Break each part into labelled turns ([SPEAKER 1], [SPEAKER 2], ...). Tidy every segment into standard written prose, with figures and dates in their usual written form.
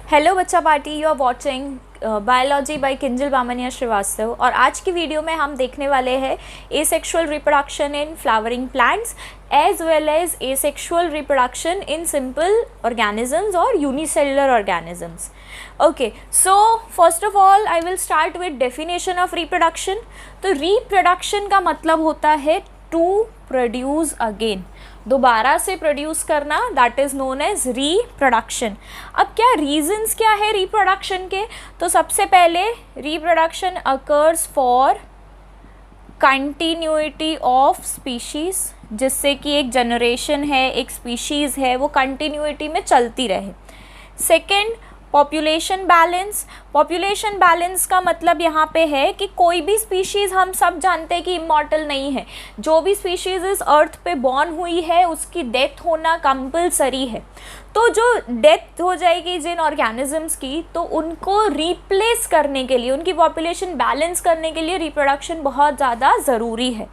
[SPEAKER 1] Hello बच्चा party, you are watching biology by Kinjal Bamania Srivastava. और आज की वीडियो में हम देखने वाले हैं asexual reproduction in flowering plants as well as asexual reproduction in simple organisms और unicellular organisms. Okay, so first of all I will start with definition of reproduction. तो रिप्रोडक्शन का मतलब होता है टू प्रोड्यूस अगेन, दोबारा से produce करना, that is known as reproduction. अब क्या रीजंस क्या है रिप्रोडक्शन के? तो सबसे पहले reproduction occurs for continuity of species, जिससे कि एक जनरेशन है, एक स्पीशीज़ है, वो कंटिन्यूटी में चलती रहे। Second, population balance. Population balance का मतलब यहाँ पे है कि कोई भी स्पीशीज़, हम सब जानते हैं कि इमॉर्टल नहीं है। जो भी स्पीशीज़ इस अर्थ पे बॉर्न हुई है उसकी डेथ होना कंपलसरी है। तो जो डेथ हो जाएगी जिन ऑर्गेनिजम्स की, तो उनको रिप्लेस करने के लिए, उनकी पॉपुलेशन बैलेंस करने के लिए रिप्रोडक्शन बहुत ज़्यादा ज़रूरी है।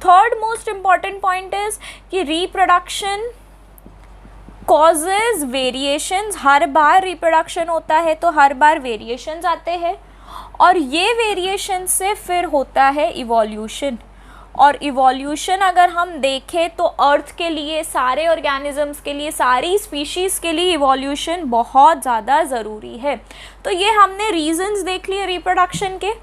[SPEAKER 1] Third most important point is कि रिप्रोडक्शन कॉजेज वेरिएशंस। हर बार रिप्रोडक्शन होता है तो हर बार वेरिएशंस आते हैं, और ये वेरिएशन से फिर होता है इवोल्यूशन। और इवोल्यूशन अगर हम देखें तो अर्थ के लिए, सारे ऑर्गेनिजम्स के लिए, सारी स्पीशीज़ के लिए इवोल्यूशन बहुत ज़्यादा ज़रूरी है। तो ये हमने रीजंस देख लिए रिप्रोडक्शन के।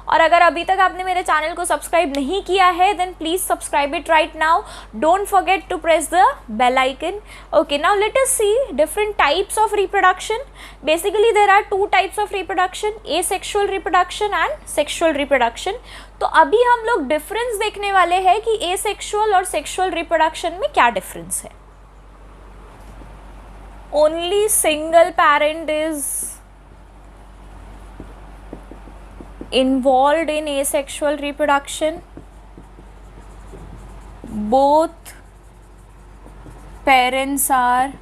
[SPEAKER 1] और अगर अभी तक आपने मेरे चैनल को सब्सक्राइब नहीं किया है then please subscribe it right now. Don't forget to press the bell icon. Okay, now let us see different types of reproduction. Basically there are two types of reproduction, asexual reproduction and sexual reproduction. तो अभी हम लोग difference देखने वाले हैं कि asexual और sexual reproduction में क्या डिफरेंस है। Only single parent is involved in asexual reproduction. Both parents are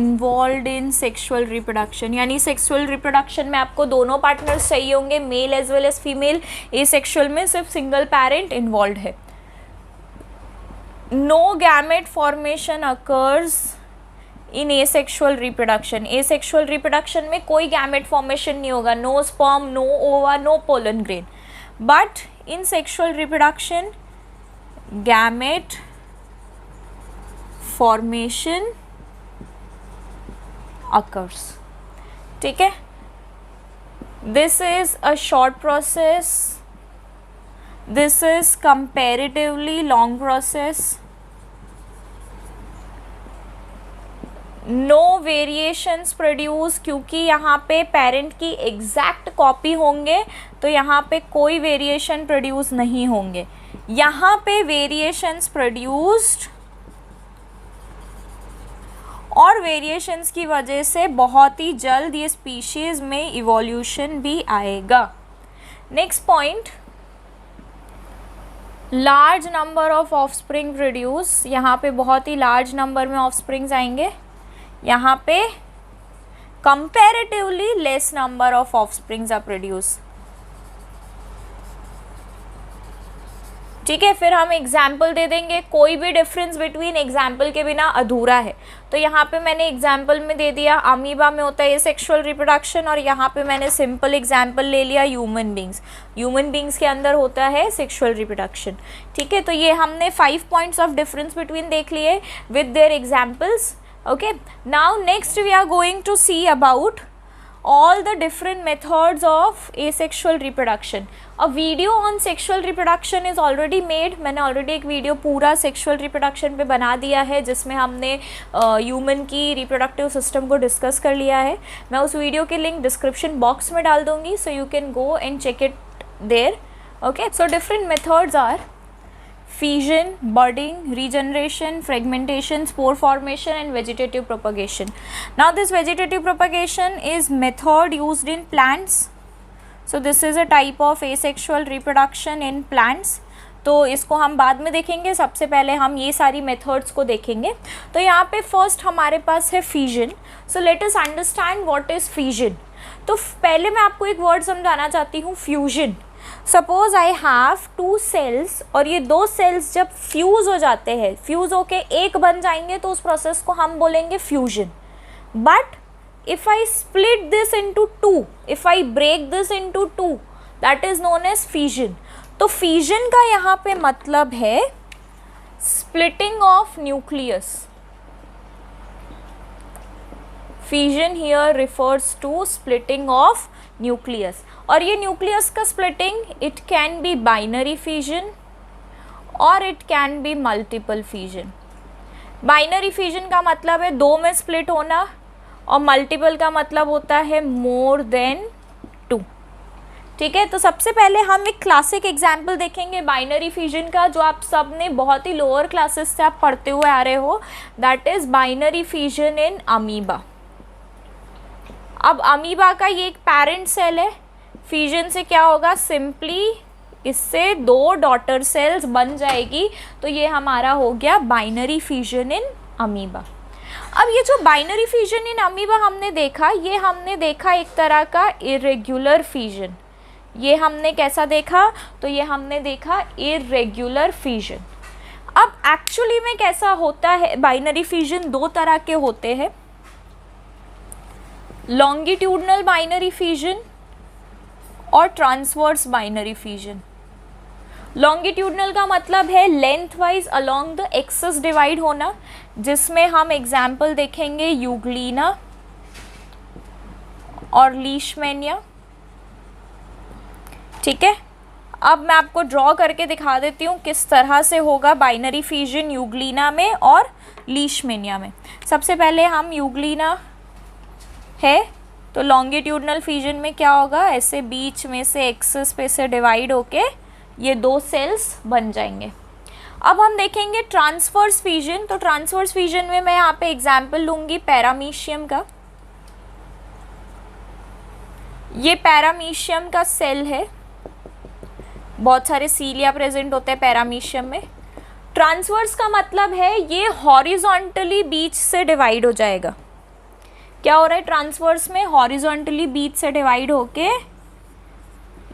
[SPEAKER 1] involved in sexual reproduction, यानी sexual reproduction में आपको दोनों पार्टनर्स चाहिए होंगे, male as well as female. asexual में सिर्फ सिंगल पेरेंट इन्वॉल्व है। No gamete formation occurs in asexual reproduction. Asexual reproduction में कोई गैमेट फॉर्मेशन नहीं होगा, no sperm, no ova, no pollen grain. But in sexual reproduction gamete formation occurs. ठीक है, this is a short process, this is comparatively long process. No variations produce, क्योंकि यहाँ पे parent की एग्जैक्ट कॉपी होंगे तो यहाँ पे कोई वेरिएशन प्रोड्यूस नहीं होंगे। यहाँ पे वेरिएशंस प्रोड्यूस्ड, और वेरिएशंस की वजह से बहुत ही जल्द ये स्पीशीज़ में इवोल्यूशन भी आएगा। Next point, large number of offspring produce. यहाँ पे बहुत ही लार्ज नंबर में ऑफस्प्रिंग्स आएंगे, यहाँ पे comparatively less number of offsprings are produce. ठीक है, फिर हम एग्जाम्पल दे देंगे। कोई भी डिफरेंस बिटवीन एग्जाम्पल के बिना अधूरा है। तो यहाँ पे मैंने एग्जाम्पल में दे दिया अमीबा में होता है एसेक्सुअल रिप्रोडक्शन, और यहाँ पे मैंने सिंपल एग्जाम्पल ले लिया ह्यूमन बींग्स। ह्यूमन बींग्स के अंदर होता है सेक्सुअल रिप्रोडक्शन। ठीक है, तो ये हमने 5 पॉइंट्स ऑफ डिफरेंस बिटवीन देख लिए with their examples. Okay, now next we are going to see about all the different methods of asexual reproduction. A video on sexual reproduction is already made. मैंने already एक video पूरा sexual reproduction पे बना दिया है, जिसमें हमने human की reproductive system को डिस्कस कर लिया है। मैं उस वीडियो की लिंक डिस्क्रिप्शन बॉक्स में डाल दूँगी, so you can go and check it there. Okay, so different methods are fission, budding, regeneration, fragmentation, spore formation and vegetative propagation. Now this vegetative propagation is method used in plants. So this is a type of asexual reproduction in plants. तो इसको हम बाद में देखेंगे, सबसे पहले हम ये सारी मेथड्स को देखेंगे। तो यहाँ पे फर्स्ट हमारे पास है fusion. So let us understand what is fusion. तो पहले मैं आपको एक वर्ड समझाना चाहती हूँ, fusion. Suppose I have 2 cells, और ये 2 सेल्स जब फ्यूज़ हो जाते हैं, फ्यूज़ होके एक बन जाएंगे, तो उस प्रोसेस को हम बोलेंगे fusion. But if I split this into two, if I break this into two, that is known as fission. तो fission का यहाँ पे मतलब है splitting of nucleus. Fission here refers to splitting of nucleus. और ये nucleus का splitting, it can be binary fission और it can be multiple fission. Binary fission का मतलब है दो में स्प्लिट होना और मल्टीपल का मतलब होता है मोर देन टू. ठीक है, तो सबसे पहले हम एक क्लासिक एग्जाम्पल देखेंगे बाइनरी फिजन का, जो आप सब ने बहुत ही लोअर क्लासेस से आप पढ़ते हुए आ रहे हो. That is binary fission in amoeba. अब अमीबा का ये एक पेरेंट सेल है. फिजन से क्या होगा, सिंपली इससे दो डॉटर सेल्स बन जाएगी. तो ये हमारा हो गया बाइनरी फिजन इन अमीबा. अब ये जो बाइनरी फिजन इन अमीबा हमने देखा, ये हमने देखा एक तरह का इरेग्युलर फिजन. ये हमने कैसा देखा, तो ये हमने देखा इरेग्युलर फिजन. अब एक्चुअली में कैसा होता है, बाइनरी फिजन दो तरह के होते हैं. लॉन्गिट्यूडनल बाइनरी फिजन और ट्रांसवर्स बाइनरी फिजन. लॉन्गिट्यूडनल का मतलब है length wise along the axis divide होना, जिसमें हम एग्जाम्पल देखेंगे यूग्लिना और लीशमैनिया. ठीक है, अब मैं आपको ड्रॉ करके दिखा देती हूँ किस तरह से होगा बाइनरी फिजन यूग्लिना में और लीशमैनिया में. सबसे पहले हम यूग्लिना है तो लॉन्गिट्यूडनल फिजन में क्या होगा, ऐसे बीच में से एक्सिस पे से डिवाइड होके ये दो सेल्स बन जाएंगे. अब हम देखेंगे ट्रांसवर्स फिजन. तो ट्रांसवर्स फिजन में मैं यहाँ पे एग्जाम्पल लूँगी पैरामीशियम का. ये पैरामीशियम का सेल है. बहुत सारे सीलिया प्रेजेंट होते हैं पैरामीशियम में. ट्रांसवर्स का मतलब है ये हॉरिजॉन्टली बीच से डिवाइड हो जाएगा. क्या हो रहा है ट्रांसवर्स में, हॉरिजॉन्टली बीच से डिवाइड होके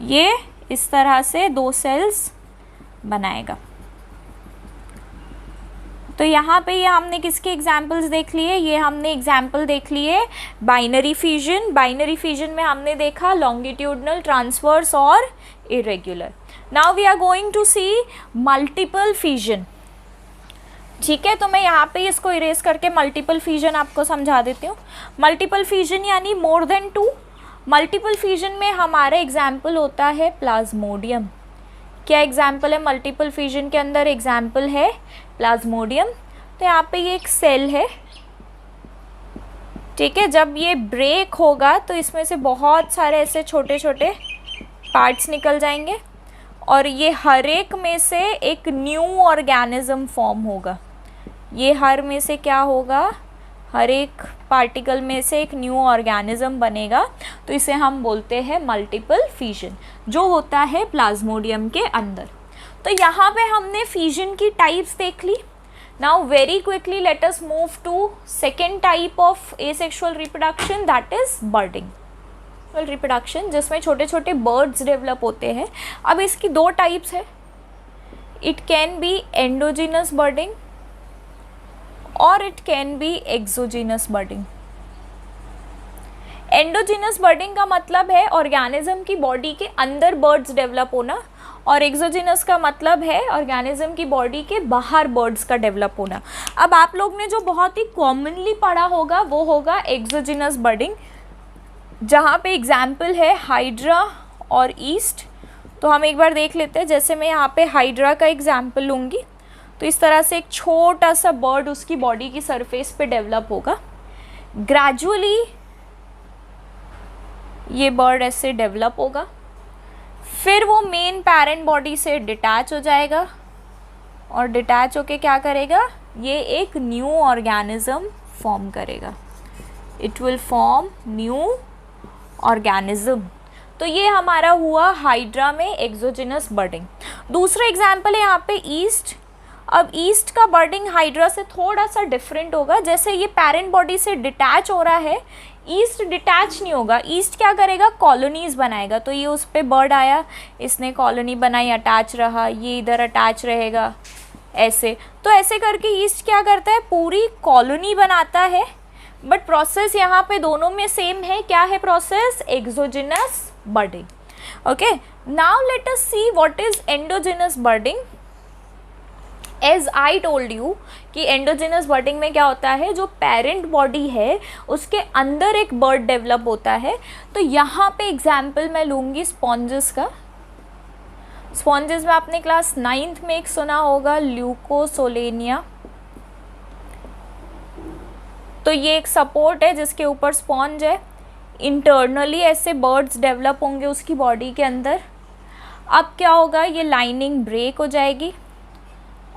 [SPEAKER 1] ये इस तरह से दो सेल्स बनाएगा. तो यहाँ पे ये हमने किसके एग्जाम्पल्स देख लिए, ये हमने एग्जाम्पल देख लिए बाइनरी फिजन. बाइनरी फिजन में हमने देखा लॉन्गिट्यूडनल, ट्रांसवर्स और irregular. Now we are going to see multiple fission. ठीक है, तो मैं यहाँ पे इसको इरेज करके मल्टीपल फिजन आपको समझा देती हूँ. मल्टीपल फिजन यानी more than two. Multiple fission में हमारा एग्जाम्पल होता है प्लाज्मोडियम. क्या एग्जाम्पल है मल्टीपल फिजन के अंदर, एग्जाम्पल है प्लाज्मोडियम. तो यहाँ पे ये एक सेल है. ठीक है, जब ये ब्रेक होगा तो इसमें से बहुत सारे ऐसे छोटे छोटे पार्ट्स निकल जाएंगे और ये हर एक में से एक न्यू ऑर्गेनिज्म फॉर्म होगा. ये हर में से क्या होगा, हर एक पार्टिकल में से एक न्यू ऑर्गेनिज्म बनेगा. तो इसे हम बोलते हैं मल्टीपल फिजन, जो होता है प्लाज्मोडियम के अंदर. तो यहाँ पे हमने फिजन की टाइप्स देख ली. Now very quickly let us move to second type of asexual reproduction, that is budding reproduction, जिसमें छोटे छोटे बर्ड्स डेवलप होते हैं. अब इसकी दो टाइप्स है. It can be endogenous budding और it can be exogenous budding. Endogenous budding का मतलब है ऑर्गेनिज्म की बॉडी के अंदर बर्ड्स डेवलप होना, और एक्सोजिनस का मतलब है ऑर्गेनिज्म की बॉडी के बाहर बर्ड्स का डेवलप होना. अब आप लोग ने जो बहुत ही कॉमनली पढ़ा होगा वो होगा एक्सोजिनस बर्डिंग, जहाँ पे एग्जाम्पल है हाइड्रा और ईस्ट. तो हम एक बार देख लेते हैं. जैसे मैं यहाँ पे हाइड्रा का एग्जाम्पल लूँगी तो इस तरह से एक छोटा सा बर्ड उसकी बॉडी की सरफेस पे डेवलप होगा. ग्रेजुअली ये बर्ड ऐसे डेवलप होगा, फिर वो मेन पेरेंट बॉडी से डिटैच हो जाएगा और डिटैच होके क्या करेगा, ये एक न्यू ऑर्गेनिज्म फॉर्म करेगा. It will form new organism. तो ये हमारा हुआ हाइड्रा में एक्सोजिनस बर्डिंग. दूसरा एग्जाम्पल है यहाँ पे ईस्ट. अब ईस्ट का बर्डिंग हाइड्रा से थोड़ा सा डिफरेंट होगा. जैसे ये पेरेंट बॉडी से डिटैच हो रहा है, ईस्ट डिटैच नहीं होगा. ईस्ट क्या करेगा, कॉलोनीज बनाएगा. तो ये उस पर बर्ड आया, इसने कॉलोनी बनाई, अटैच रहा, ये इधर अटैच रहेगा ऐसे. तो ऐसे करके ईस्ट क्या करता है, पूरी कॉलोनी बनाता है. बट प्रोसेस यहाँ पे दोनों में सेम है। क्या है process? Exogenous budding. Okay, now let us see what is endogenous budding. As I told you कि एंडोजिनस बर्डिंग में क्या होता है, जो पेरेंट बॉडी है उसके अंदर एक बर्ड डेवलप होता है। तो यहाँ पे एग्जाम्पल मैं लूँगी स्पॉन्जेस का। स्पॉन्जेस में आपने क्लास 9th में एक सुना होगा, ल्यूकोसोलेनिया। तो ये एक सपोर्ट है जिसके ऊपर स्पॉन्ज है। इंटरनली ऐसे बर्ड्स डेवलप होंगे उसकी बॉडी के अंदर। अब क्या होगा, ये लाइनिंग ब्रेक हो जाएगी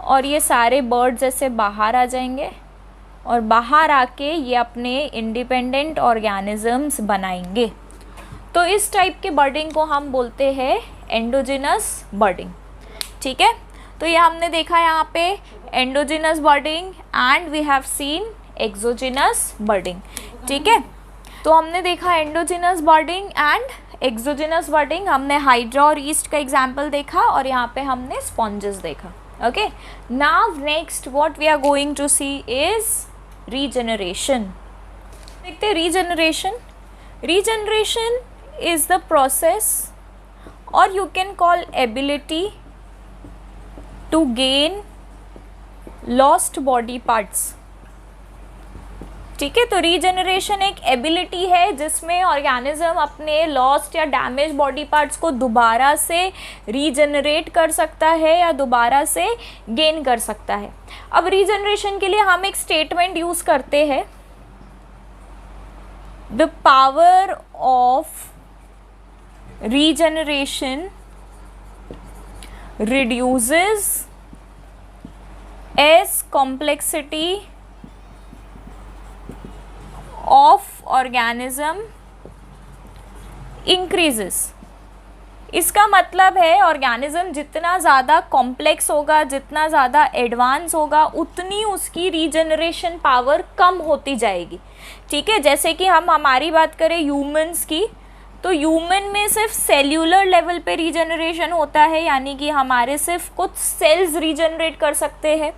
[SPEAKER 1] और ये सारे बर्ड्स ऐसे बाहर आ जाएंगे और बाहर आके ये अपने इंडिपेंडेंट ऑर्गेनिजम्स बनाएंगे। तो इस टाइप के बर्डिंग को हम बोलते हैं एंडोजिनस बर्डिंग। ठीक है, तो ये हमने देखा यहाँ पे endogenous budding and we have seen exogenous budding. ठीक है, तो हमने देखा endogenous budding and exogenous budding. हमने हाइड्रा और ईस्ट का एग्जाम्पल देखा और यहाँ पे हमने स्पॉन्जेस देखा। Okay, now next what we are going to see is regeneration. देखते हैं regeneration. Regeneration is the process और you can call ability to gain lost body parts. ठीक है, तो रीजनरेशन एक एबिलिटी है जिसमें ऑर्गेनिज्म अपने लॉस्ट या डैमेज बॉडी पार्ट्स को दोबारा से रीजनरेट कर सकता है या दोबारा से गेन कर सकता है। अब रीजनरेशन के लिए हम एक स्टेटमेंट यूज करते हैं, the power of regeneration reduces as complexity of organism increases. इसका मतलब है ऑर्गेनिज्म जितना ज़्यादा कॉम्प्लेक्स होगा, जितना ज़्यादा एडवांस होगा, उतनी उसकी रीजनरेशन पावर कम होती जाएगी। ठीक है, जैसे कि हम हमारी बात करें ह्यूमंस की, तो ह्यूमन में सिर्फ सेल्यूलर लेवल पे रीजनरेशन होता है, यानी कि हमारे सिर्फ कुछ सेल्स रीजनरेट कर सकते हैं।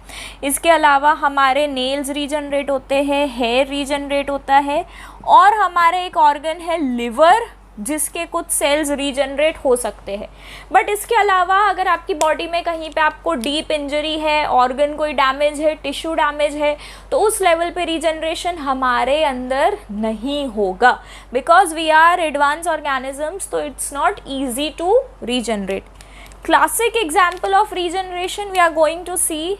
[SPEAKER 1] इसके अलावा हमारे नेल्स रीजनरेट होते हैं, हेयर रीजनरेट होता है और हमारे एक ऑर्गन है लिवर जिसके कुछ सेल्स रीजनरेट हो सकते हैं। बट इसके अलावा अगर आपकी बॉडी में कहीं पे आपको डीप इंजरी है, ऑर्गन कोई डैमेज है, टिश्यू डैमेज है, तो उस लेवल पे रीजनरेशन हमारे अंदर नहीं होगा, because we are advance organisms, तो it's not easy to regenerate. Classic example of regeneration we are going to see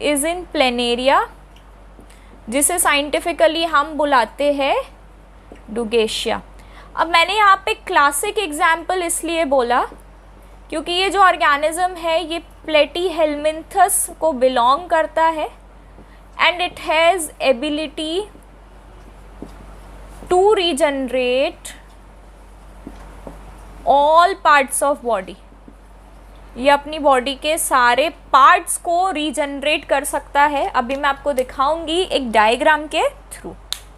[SPEAKER 1] is in planaria, जिसे साइंटिफिकली हम बुलाते हैं डुगेशिया। अब मैंने यहाँ पे क्लासिक एग्जाम्पल इसलिए बोला क्योंकि ये जो ऑर्गेनिज्म है ये प्लेटीहेलमिन्थस को बिलोंग करता है and it has ability to regenerate all parts of body. ये अपनी बॉडी के सारे पार्ट्स को रीजनरेट कर सकता है। अभी मैं आपको दिखाऊंगी एक डायग्राम के थ्रू।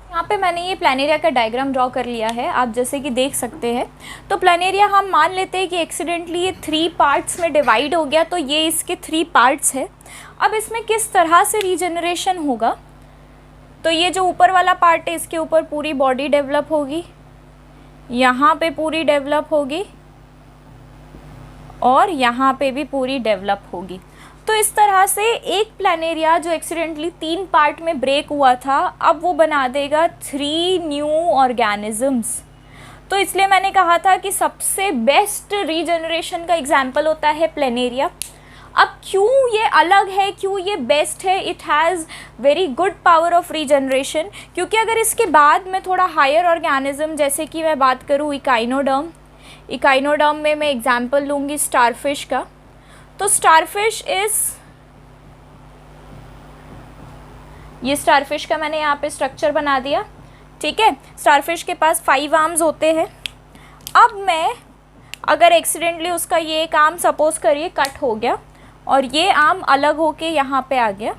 [SPEAKER 1] यहाँ पे मैंने ये प्लेनेरिया का डायग्राम ड्रॉ कर लिया है, आप जैसे कि देख सकते हैं। तो प्लेनेरिया हम मान लेते हैं कि एक्सीडेंटली ये 3 पार्ट्स में डिवाइड हो गया, तो ये इसके 3 पार्ट्स है। अब इसमें किस तरह से रीजनरेशन होगा, तो ये जो ऊपर वाला पार्ट है इसके ऊपर पूरी बॉडी डेवलप होगी, यहाँ पे पूरी डेवलप होगी और यहाँ पे भी पूरी डेवलप होगी। तो इस तरह से एक प्लेनेरिया जो एक्सीडेंटली 3 पार्ट में ब्रेक हुआ था, अब वो बना देगा 3 न्यू ऑर्गेनिजम्स। तो इसलिए मैंने कहा था कि सबसे बेस्ट रीजनरेशन का एग्जाम्पल होता है प्लेनेरिया। अब क्यों ये अलग है, क्यों ये बेस्ट है, it has very good power of regeneration, क्योंकि अगर इसके बाद में थोड़ा हायर ऑर्गेनिज्म, जैसे कि मैं बात करूँ इकाइनोडर्म, इकाइनोडर्म में मैं एग्जाम्पल लूँगी स्टारफिश का। तो स्टारफिश इज, ये स्टारफिश का मैंने यहाँ पे स्ट्रक्चर बना दिया। ठीक है, स्टारफिश के पास 5 आर्म्स होते हैं। अब मैं अगर एक्सीडेंटली उसका ये एक आर्म सपोज करिए कट हो गया और ये आर्म अलग होके यहाँ पे आ गया,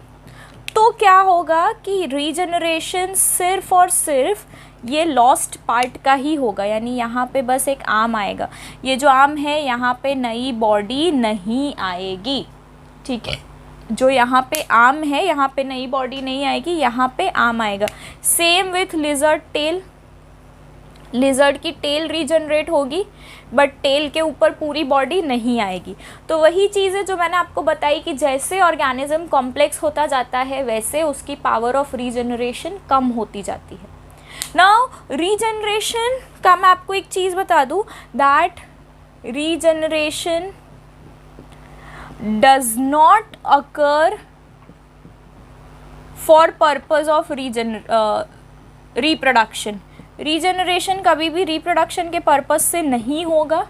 [SPEAKER 1] तो क्या होगा कि रीजनरेशन सिर्फ और सिर्फ ये लॉस्ट पार्ट का ही होगा, यानी यहाँ पे बस एक आर्म आएगा। ये जो आर्म है यहाँ पे नई बॉडी नहीं आएगी। ठीक है, जो यहाँ पे आर्म है, यहाँ पे नई बॉडी नहीं आएगी, यहाँ पे आर्म आएगा। Same with lizard tail, lizard की टेल रीजनरेट होगी बट टेल के ऊपर पूरी बॉडी नहीं आएगी। तो वही चीज़ है जो मैंने आपको बताई कि जैसे ऑर्गेनिज्म कॉम्प्लेक्स होता जाता है वैसे उसकी पावर ऑफ रीजनरेशन कम होती जाती है। नाउ रीजनरेशन का मैं आपको एक चीज़ बता दूँ, that regeneration does not occur for purpose of reproduction। Regeneration कभी भी रिप्रोडक्शन के पर्पस से नहीं होगा।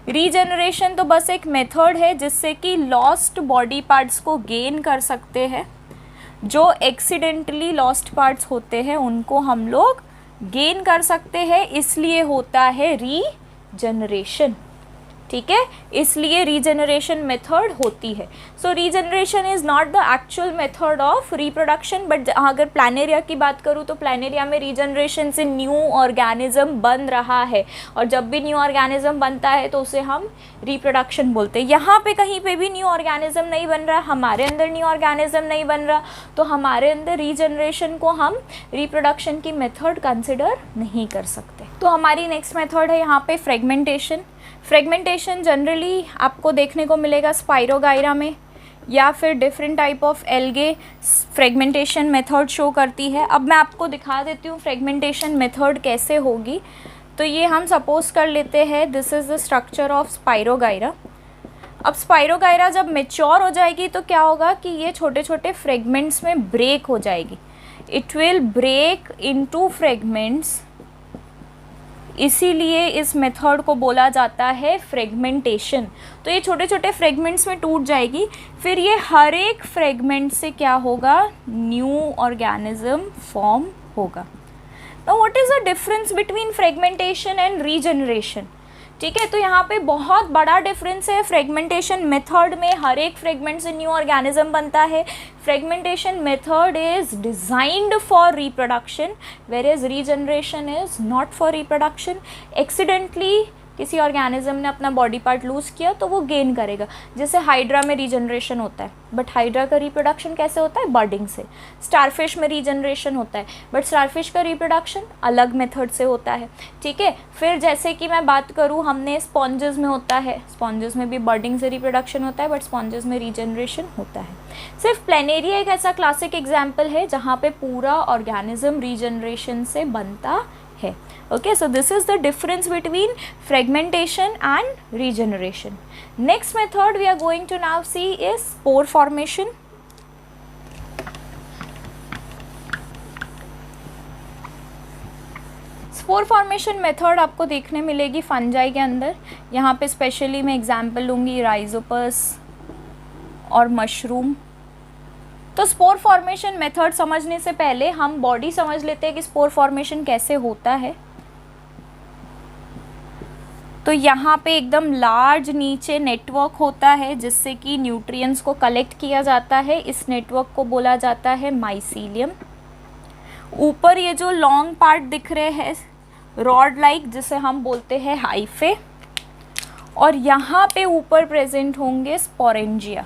[SPEAKER 1] रीजनरेशन तो बस एक मेथड है जिससे कि लॉस्ट बॉडी पार्ट्स को गेन कर सकते हैं। जो एक्सीडेंटली लॉस्ट पार्ट्स होते हैं उनको हम लोग गेन कर सकते हैं, इसलिए होता है रीजनरेशन। ठीक है, इसलिए रीजनरेशन मेथड होती है। So regeneration is not the actual method of reproduction, but अगर प्लानेरिया की बात करूँ तो प्लानेरिया में रीजनरेशन से न्यू ऑर्गेनिज्म बन रहा है, और जब भी न्यू ऑर्गेनिज्म बनता है तो उसे हम रिप्रोडक्शन बोलते हैं। यहाँ पे कहीं पे भी न्यू ऑर्गेनिज्म नहीं बन रहा, हमारे अंदर न्यू ऑर्गेनिज्म नहीं बन रहा, तो हमारे अंदर रीजनरेशन को हम रिप्रोडक्शन की मेथड कंसिडर नहीं कर सकते। तो हमारी नेक्स्ट मेथड है यहाँ पे फ्रेगमेंटेशन। फ्रेगमेंटेशन जनरली आपको देखने को मिलेगा स्पाइरोगाइरा में, या फिर different type of algae fragmentation method show करती है। अब मैं आपको दिखा देती हूँ फ्रेगमेंटेशन मेथड कैसे होगी। तो ये हम सपोज कर लेते हैं this is the structure of spirogyra. अब स्पाइरोगाइरा जब मेच्योर हो जाएगी तो क्या होगा कि ये छोटे छोटे फ्रेगमेंट्स में ब्रेक हो जाएगी। It will break into fragments, इसीलिए इस मेथड को बोला जाता है फ्रेगमेंटेशन। तो ये छोटे छोटे फ्रेगमेंट्स में टूट जाएगी, फिर ये हर एक फ्रेगमेंट से क्या होगा, न्यू ऑर्गेनिज्म फॉर्म होगा। Now what is the difference between fragmentation and regeneration? ठीक है, तो यहाँ पे बहुत बड़ा डिफरेंस है। फ्रेगमेंटेशन मेथड में हर एक फ्रेगमेंट से न्यू ऑर्गेनिज्म बनता है। Fragmentation method is designed for reproduction, whereas regeneration is not for reproduction. Accidentally किसी ऑर्गेनिज्म ने अपना बॉडी पार्ट लूज़ किया तो वो गेन करेगा, जैसे हाइड्रा में रीजनरेशन होता है, बट हाइड्रा का रिप्रोडक्शन कैसे होता है, बर्डिंग से। स्टारफिश में रीजनरेशन होता है, बट स्टारफिश का रिप्रोडक्शन अलग मेथड से होता है। ठीक है, फिर जैसे कि मैं बात करूँ, हमने स्पॉन्जेस में होता है, स्पॉन्जेस में भी बर्डिंग से रिप्रोडक्शन होता है, बट स्पॉन्जेस में रीजनरेशन होता है। सिर्फ प्लेनेरिया एक ऐसा क्लासिक एग्जाम्पल है जहाँ पे पूरा ऑर्गेनिज्म रीजनरेशन से बनता है। Okay, so this is the difference between fragmentation and regeneration. Next method we are going to now see is spore formation. Spore formation method आपको देखने मिलेगी फंजाई के अंदर। यहाँ पे स्पेशली मैं एग्जांपल लूँगी राइजोपस और मशरूम। तो स्पोर फॉर्मेशन मेथड समझने से पहले हम बॉडी समझ लेते हैं कि स्पोर फॉर्मेशन कैसे होता है। तो यहाँ पे एकदम लार्ज नीचे नेटवर्क होता है जिससे कि न्यूट्रिएंट्स को कलेक्ट किया जाता है। इस नेटवर्क को बोला जाता है माइसीलियम। ऊपर ये जो लॉन्ग पार्ट दिख रहे हैं रॉड लाइक, जिसे हम बोलते हैं हाइफे, और यहाँ पे ऊपर प्रेजेंट होंगे स्पोरेंजिया।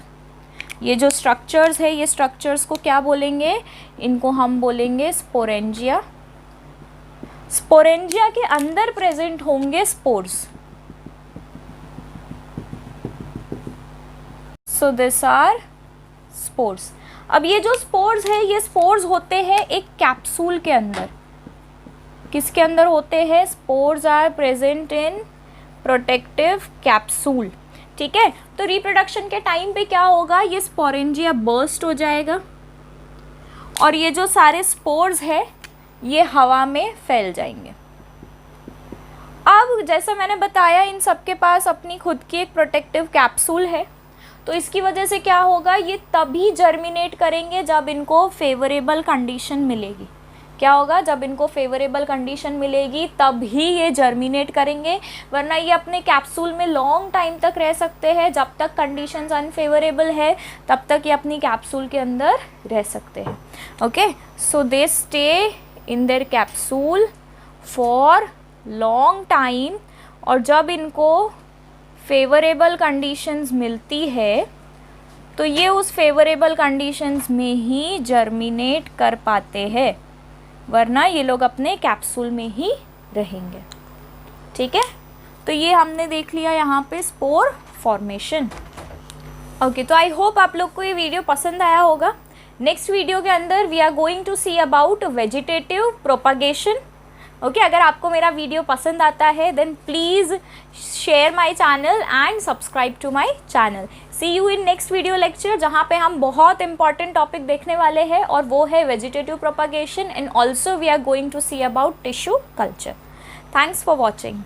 [SPEAKER 1] ये जो स्ट्रक्चर्स है, ये स्ट्रक्चर्स को क्या बोलेंगे, इनको हम बोलेंगे स्पोरेंजिया। स्पोरेंजिया के अंदर प्रेजेंट होंगे spores. So this are spores. अब ये जो स्पोर्स है, ये स्पोर्स होते हैं एक कैप्सूल के अंदर। किसके अंदर होते हैं? Spores are present in protective capsule. ठीक है, तो रिप्रोडक्शन के टाइम पे क्या होगा, ये स्पोरेंजिया बर्स्ट हो जाएगा और ये जो सारे स्पोर्स है ये हवा में फैल जाएंगे। अब जैसा मैंने बताया, इन सब के पास अपनी खुद की एक प्रोटेक्टिव कैप्सूल है, तो इसकी वजह से क्या होगा, ये तभी जर्मिनेट करेंगे जब इनको फेवरेबल कंडीशन मिलेगी। क्या होगा, जब इनको फेवरेबल कंडीशन मिलेगी तभी ये जर्मिनेट करेंगे, वरना ये अपने कैप्सूल में लॉन्ग टाइम तक रह सकते हैं। जब तक कंडीशंस अनफेवरेबल है तब तक ये अपनी कैप्सूल के अंदर रह सकते हैं। Okay, so they stay in their capsule for long time, और जब इनको फेवरेबल कंडीशंस मिलती है तो ये उस फेवरेबल कंडीशंस में ही जर्मिनेट कर पाते हैं, वरना ये लोग अपने कैप्सूल में ही रहेंगे। ठीक है, तो ये हमने देख लिया यहाँ पे स्पोर फॉर्मेशन। ओके, तो आई होप आप लोग को ये वीडियो पसंद आया होगा। नेक्स्ट वीडियो के अंदर we are going to see about vegetative propagation. Okay, अगर आपको मेरा वीडियो पसंद आता है then please share my channel and subscribe to my channel. See you in next video lecture, जहाँ पे हम बहुत इंपॉर्टेंट टॉपिक देखने वाले हैं और वो है vegetative propagation and also we are going to see about tissue culture. Thanks for watching.